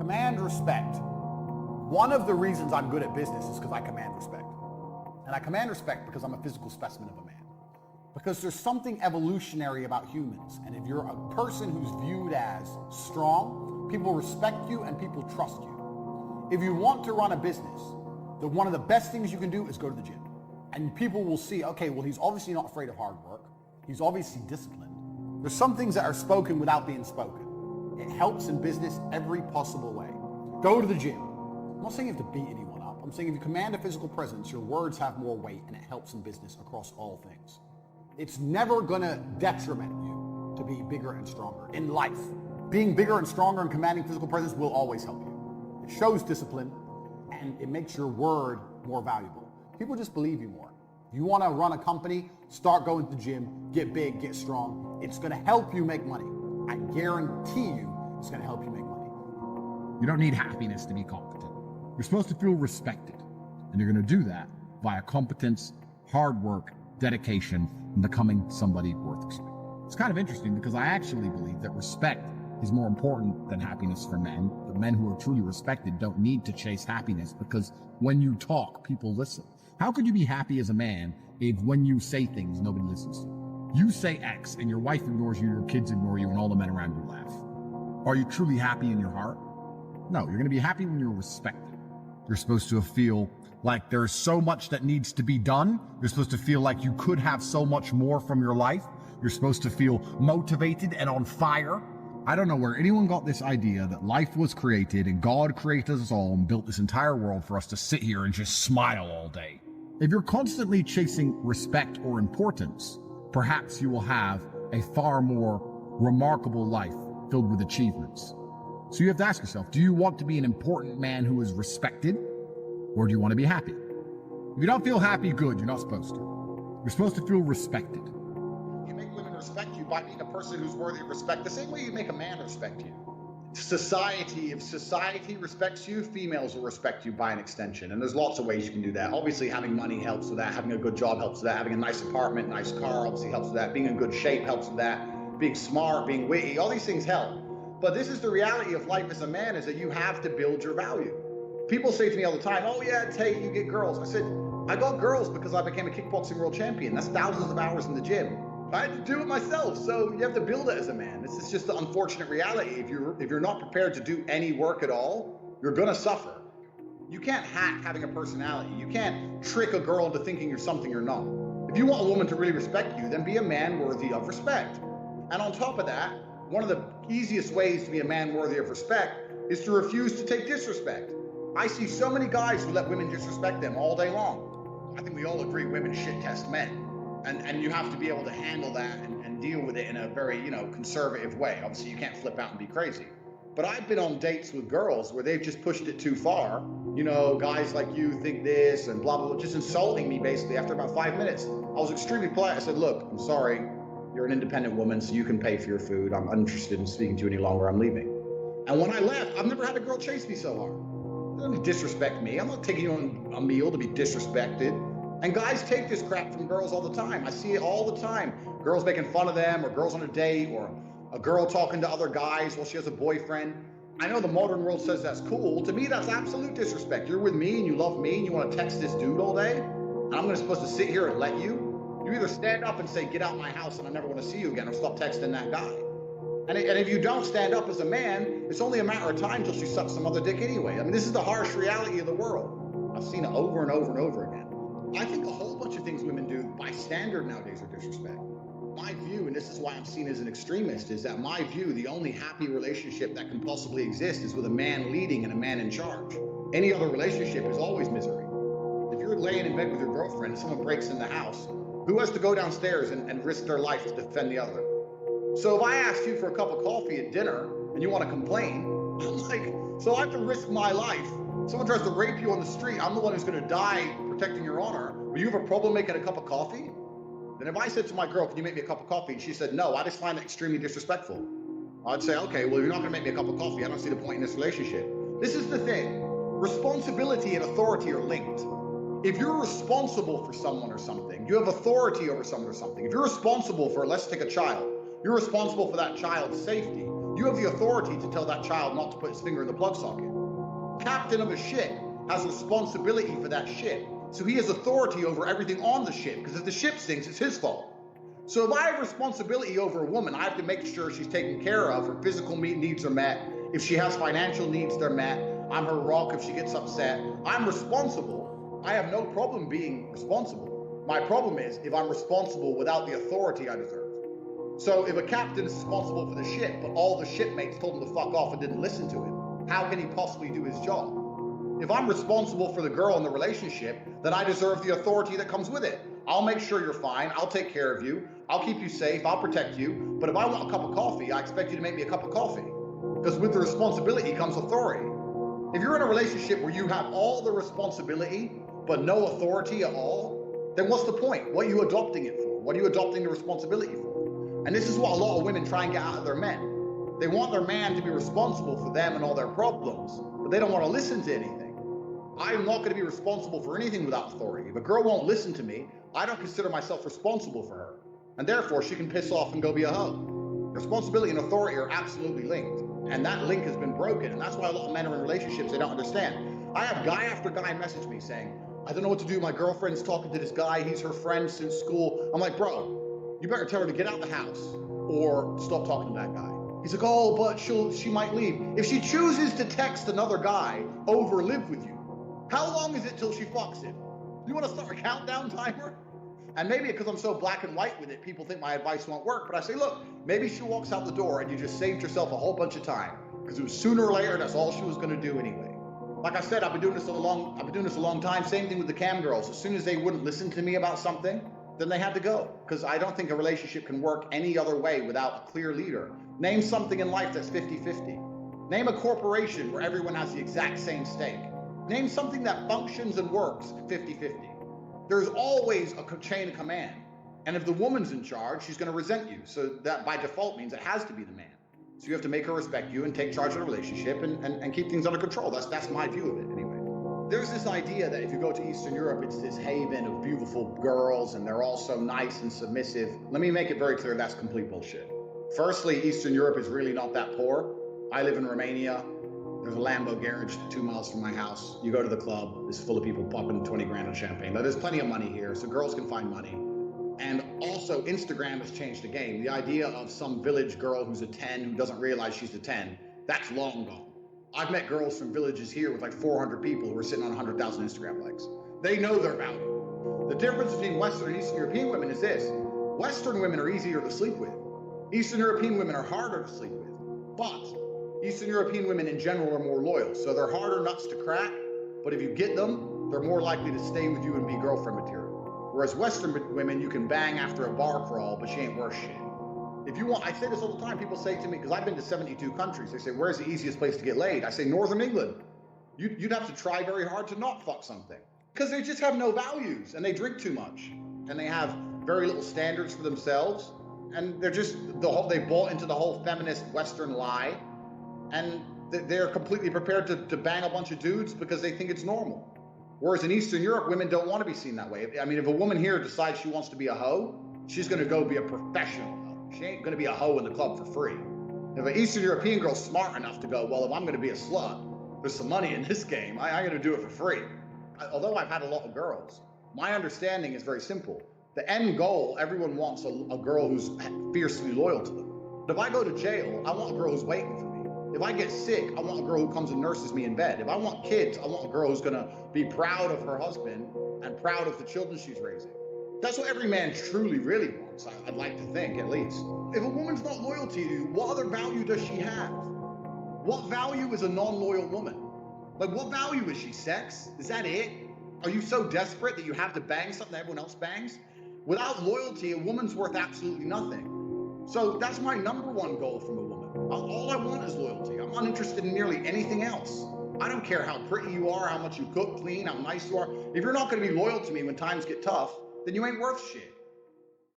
Command respect. One of the reasons I'm good at business is because I command respect. And I command respect because I'm a physical specimen of a man. Because there's something evolutionary about humans. And if you're a person who's viewed as strong, people respect you and people trust you. If you want to run a business, one of the best things you can do is go to the gym. And people will see, okay, well, he's obviously not afraid of hard work. He's obviously disciplined. There's some things that are spoken without being spoken. It helps in business every possible way. Go to the gym. I'm not saying you have to beat anyone up. I'm saying if you command a physical presence, your words have more weight and it helps in business across all things. It's never gonna detriment you to be bigger and stronger in life. Being bigger and stronger and commanding physical presence will always help you. It shows discipline and it makes your word more valuable. People just believe you more. You wanna run a company, start going to the gym, get big, get strong. It's gonna help you make money. I guarantee you it's gonna help you make money. You don't need happiness to be competent. You're supposed to feel respected. And you're gonna do that via competence, hard work, dedication, and becoming somebody worth respect. It's kind of interesting because I actually believe that respect is more important than happiness for men. The men who are truly respected don't need to chase happiness because when you talk, people listen. How could you be happy as a man if when you say things, nobody listens to you? You say X and your wife ignores you, your kids ignore you, and all the men around you laugh. Are you truly happy in your heart? No, you're going to be happy when you're respected. You're supposed to feel like there's so much that needs to be done. You're supposed to feel like you could have so much more from your life. You're supposed to feel motivated and on fire. I don't know where anyone got this idea that life was created and God created us all and built this entire world for us to sit here and just smile all day. If you're constantly chasing respect or importance, perhaps you will have a far more remarkable life filled with achievements. So you have to ask yourself, do you want to be an important man who is respected, or do you want to be happy? If you don't feel happy, good, you're not supposed to. You're supposed to feel respected. You make women respect you by being a person who's worthy of respect, the same way you make a man respect you. If society respects you, females will respect you by an extension. And there's lots of ways you can do that. Obviously, having money helps with that. Having a good job helps with that. Having a nice apartment, nice car obviously helps with that. Being in good shape helps with that. Being smart, being witty, all these things help. But this is the reality of life as a man, is that you have to build your value. People say to me all the time, oh yeah, Tate, you get girls. I said, I got girls because I became a kickboxing world champion. That's thousands of hours in the gym. I had to do it myself, so you have to build it as a man. This is just the unfortunate reality. If you're not prepared to do any work at all, you're gonna suffer. You can't hack having a personality. You can't trick a girl into thinking you're something you're not. If you want a woman to really respect you, then be a man worthy of respect. And on top of that, one of the easiest ways to be a man worthy of respect is to refuse to take disrespect. I see so many guys who let women disrespect them all day long. I think we all agree women shit test men. And you have to be able to handle that and deal with it in a very, conservative way. Obviously, you can't flip out and be crazy. But I've been on dates with girls where they've just pushed it too far. Guys like you think this and blah, blah, blah, just insulting me basically after about 5 minutes. I was extremely polite. I said, look, I'm sorry. You're an independent woman, so you can pay for your food. I'm uninterested in speaking to you any longer. I'm leaving. And when I left, I've never had a girl chase me so hard. Don't disrespect me. I'm not taking you on a meal to be disrespected. And guys take this crap from girls all the time. I see it all the time. Girls making fun of them, or girls on a date, or a girl talking to other guys while she has a boyfriend. I know the modern world says that's cool. To me, that's absolute disrespect. You're with me and you love me and you want to text this dude all day, and I'm supposed to sit here and let you? You either stand up and say, get out my house and I never want to see you again, or stop texting that guy. And if you don't stand up as a man, it's only a matter of time till she sucks some other dick anyway. I mean, this is the harsh reality of the world. I've seen it over and over and over again. I think a whole bunch of things women do by standard nowadays are disrespect. My view, and this is why I'm seen as an extremist, is that my view, the only happy relationship that can possibly exist is with a man leading and a man in charge. Any other relationship is always misery. If you're laying in bed with your girlfriend and someone breaks in the house, who has to go downstairs and risk their life to defend the other? So if I asked you for a cup of coffee at dinner and you want to complain, I'm like, so I have to risk my life. Someone tries to rape you on the street, I'm the one who's going to die protecting your honor. But you have a problem making a cup of coffee? Then if I said to my girl, can you make me a cup of coffee? And she said, no, I just find that extremely disrespectful. I'd say, okay, well, you're not going to make me a cup of coffee. I don't see the point in this relationship. This is the thing. Responsibility and authority are linked. If you're responsible for someone or something, you have authority over someone or something. If you're responsible for, let's take a child, you're responsible for that child's safety. You have the authority to tell that child not to put his finger in the plug socket. Captain of a ship has responsibility for that ship. So he has authority over everything on the ship, because if the ship sinks, it's his fault. So if I have responsibility over a woman, I have to make sure she's taken care of, her physical needs are met. If she has financial needs, they're met. I'm her rock if she gets upset. I'm responsible. I have no problem being responsible. My problem is if I'm responsible without the authority I deserve. So if a captain is responsible for the ship, but all the shipmates told him to fuck off and didn't listen to him, how can he possibly do his job? If I'm responsible for the girl in the relationship, then I deserve the authority that comes with it. I'll make sure you're fine. I'll take care of you. I'll keep you safe. I'll protect you. But if I want a cup of coffee, I expect you to make me a cup of coffee. Because with the responsibility comes authority. If you're in a relationship where you have all the responsibility, but no authority at all, then what's the point? What are you adopting it for? What are you adopting the responsibility for? And this is what a lot of women try and get out of their men. They want their man to be responsible for them and all their problems, but they don't want to listen to anything. I am not going to be responsible for anything without authority. If a girl won't listen to me, I don't consider myself responsible for her. And therefore, she can piss off and go be a hoe. Responsibility and authority are absolutely linked. And that link has been broken. And that's why a lot of men are in relationships they don't understand. I have guy after guy message me saying, I don't know what to do. My girlfriend's talking to this guy. He's her friend since school. I'm like, bro, you better tell her to get out the house or stop talking to that guy. He's like, oh, but she might leave. If she chooses to text another guy over live with you, how long is it till she fucks him? You want to start a countdown timer? And maybe because I'm so black and white with it, people think my advice won't work. But I say, look, maybe she walks out the door and you just saved yourself a whole bunch of time. Because it was sooner or later, that's all she was going to do anyway. Like I said, I've been doing this a long time. Same thing with the cam girls. As soon as they wouldn't listen to me about something, then they had to go. Because I don't think a relationship can work any other way without a clear leader. Name something in life that's 50-50. Name a corporation where everyone has the exact same stake. Name something that functions and works 50-50. There's always a chain of command. And if the woman's in charge, she's going to resent you. So that by default means it has to be the man. So you have to make her respect you and take charge of the relationship and keep things under control. That's my view of it anyway. There's this idea that if you go to Eastern Europe, it's this haven of beautiful girls and they're all so nice and submissive. Let me make it very clear, that's complete bullshit. Firstly, Eastern Europe is really not that poor. I live in Romania. There's a Lambo garage 2 miles from my house. You go to the club, it's full of people popping 20 grand on champagne. Now, there's plenty of money here, so girls can find money. And also, Instagram has changed the game. The idea of some village girl who's a 10 who doesn't realize she's a 10, that's long gone. I've met girls from villages here with like 400 people who are sitting on 100,000 Instagram likes. They know their value. The difference between Western and Eastern European women is this. Western women are easier to sleep with. Eastern European women are harder to sleep with. But Eastern European women in general are more loyal, so they're harder nuts to crack, but if you get them, they're more likely to stay with you and be girlfriend material. Whereas Western women, you can bang after a bar crawl, but she ain't worth shit. If you want, I say this all the time, people say to me, because I've been to 72 countries, they say, where's the easiest place to get laid? I say, Northern England. You'd have to try very hard to not fuck something. Because they just have no values, and they drink too much. And they have very little standards for themselves, and they bought into the whole feminist Western lie, and they're completely prepared to bang a bunch of dudes because they think it's normal. Whereas in Eastern Europe, women don't want to be seen that way. I mean, if a woman here decides she wants to be a hoe, she's going to go be a professional hoe. She ain't going to be a hoe in the club for free. If an Eastern European girl's smart enough to go, well, if I'm going to be a slut, there's some money in this game, I'm going to do it for free. Although I've had a lot of girls, my understanding is very simple. The end goal, everyone wants a girl who's fiercely loyal to them. But if I go to jail, I want a girl who's waiting for me. If I get sick, I want a girl who comes and nurses me in bed. If I want kids, I want a girl who's going to be proud of her husband and proud of the children she's raising. That's what every man truly, really wants, I'd like to think, at least. If a woman's not loyal to you, what other value does she have? What value is a non-loyal woman? Like, what value is she? Sex? Is that it? Are you so desperate that you have to bang something that everyone else bangs? Without loyalty, a woman's worth absolutely nothing. So that's my number one goal from a woman. All I want is loyalty. I'm not interested in nearly anything else. I don't care how pretty you are, how much you cook, clean, how nice you are. If you're not going to be loyal to me when times get tough, then you ain't worth shit.